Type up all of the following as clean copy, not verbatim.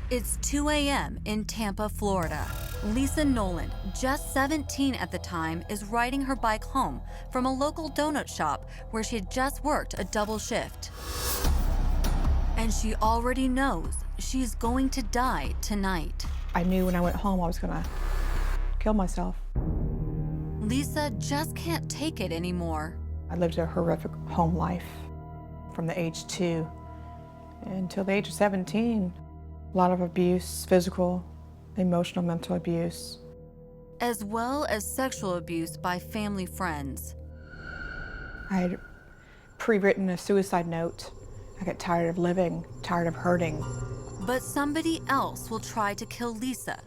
It's 2 a.m. in Tampa, Florida. Lisa Noland, just 17 at the time, is riding her bike home from a local donut shop where she had just worked a double shift. And she already knows she's going to die tonight. I knew when I went home I was gonna kill myself. Lisa just can't take it anymore. I lived a horrific home life from the age 2 until the age of 17. A lot of abuse, physical, emotional, mental abuse. As well as sexual abuse by family friends. I had pre-written a suicide note. I got tired of living, tired of hurting. But somebody else will try to kill Lisa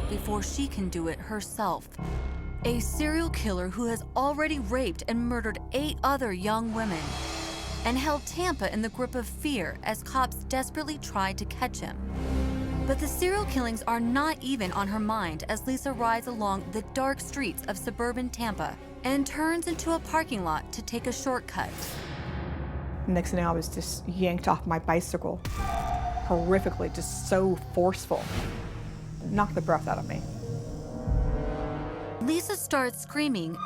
before she can do it herself. A serial killer who has already raped and murdered 8 other young women and held Tampa in the grip of fear as cops desperately tried to catch him. But the serial killings are not even on her mind as Lisa rides along the dark streets of suburban Tampa and turns into a parking lot to take a shortcut. Next thing I was just yanked off my bicycle, horrifically, just so forceful. Knocked the breath out of me. Lisa starts screaming,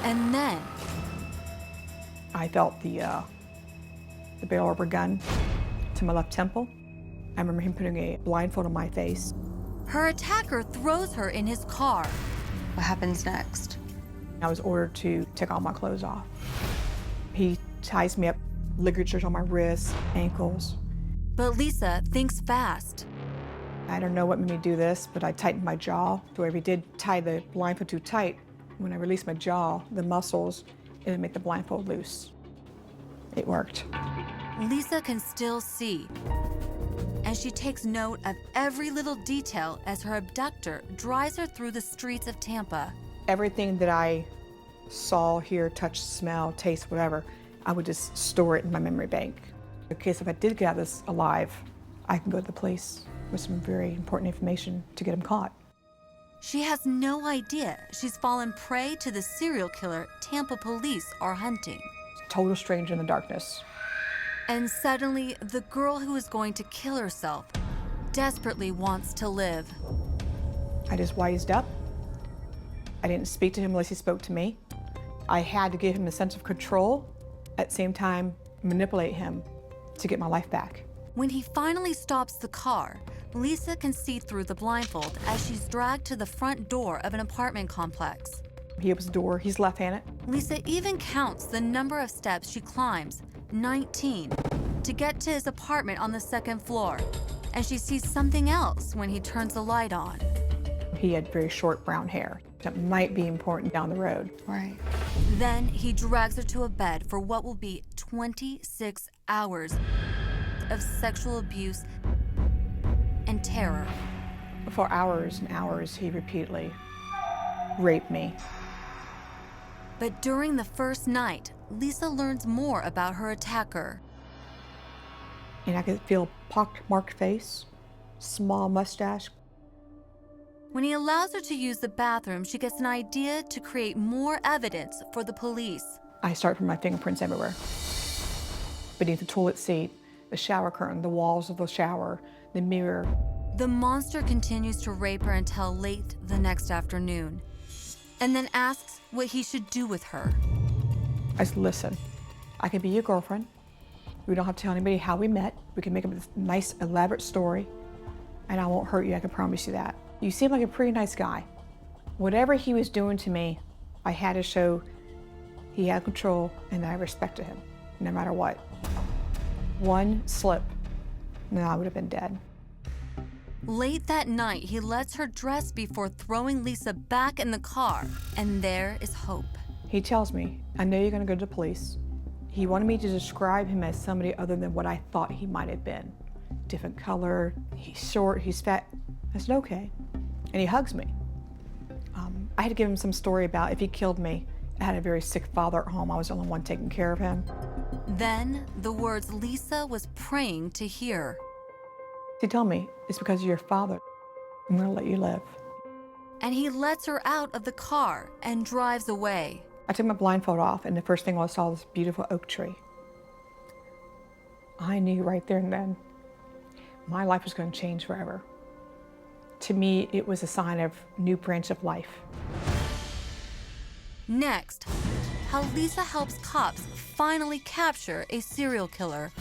and then I felt the barrel of a gun to my left temple. I remember him putting a blindfold on my face. her attacker throws her in his car. What happens next? I was ordered to take all my clothes off. He ties me up, ligatures on my wrists, ankles. But Lisa thinks fast. I don't know what made me do this, but I tightened my jaw. So if he did tie the blindfold too tight, when I released my jaw, the muscles, it would make the blindfold loose. It worked. Lisa can still see, and she takes note of every little detail as her abductor drives her through the streets of Tampa. Everything that I saw, hear, touch, smell, taste, whatever, I would just store it in my memory bank. In case if I did get out of this alive, I can go to the police with some very important information to get him caught. She has no idea she's fallen prey to the serial killer Tampa police are hunting. Total stranger in the darkness. And suddenly, the girl who is going to kill herself desperately wants to live. I just wised up. I didn't speak to him unless he spoke to me. I had to give him a sense of control, at the same time manipulate him to get my life back. When he finally stops the car, Lisa can see through the blindfold as she's dragged to the front door of an apartment complex. He opens the door, he's left-handed. Lisa even counts the number of steps she climbs, 19, to get to his apartment on the second floor. And she sees something else when he turns the light on. He had very short brown hair. That might be important down the road. Right. Then he drags her to a bed for what will be 26 hours of sexual abuse and terror. For hours and hours, he repeatedly raped me. But during the first night, Lisa learns more about her attacker. And I could feel a pock-marked face, small mustache. When he allows her to use the bathroom, she gets an idea to create more evidence for the police. I start from my fingerprints everywhere. Beneath the toilet seat, the shower curtain, the walls of the shower, the mirror. The monster continues to rape her until late the next afternoon, and then asks what he should do with her. I said, listen, I can be your girlfriend. We don't have to tell anybody how we met. We can make up this nice, elaborate story, and I won't hurt you, I can promise you that. You seem like a pretty nice guy. Whatever he was doing to me, I had to show he had control and that I respected him, no matter what. One slip, and I would have been dead. Late that night, he lets her dress before throwing Lisa back in the car, and there is hope. He tells me, I know you're gonna go to the police. He wanted me to describe him as somebody other than what I thought he might have been. Different color, he's short, he's fat. I said, okay. And he hugs me. I had to give him some story about if he killed me. I had a very sick father at home. I was the only one taking care of him. Then, the words Lisa was praying to hear. He told me, it's because of your father. I'm gonna let you live. And he lets her out of the car and drives away. I took my blindfold off, and the first thing I saw was this beautiful oak tree. I knew right there and then, my life was going to change forever. To me, it was a sign of new branch of life. Next, how Lisa helps cops finally capture a serial killer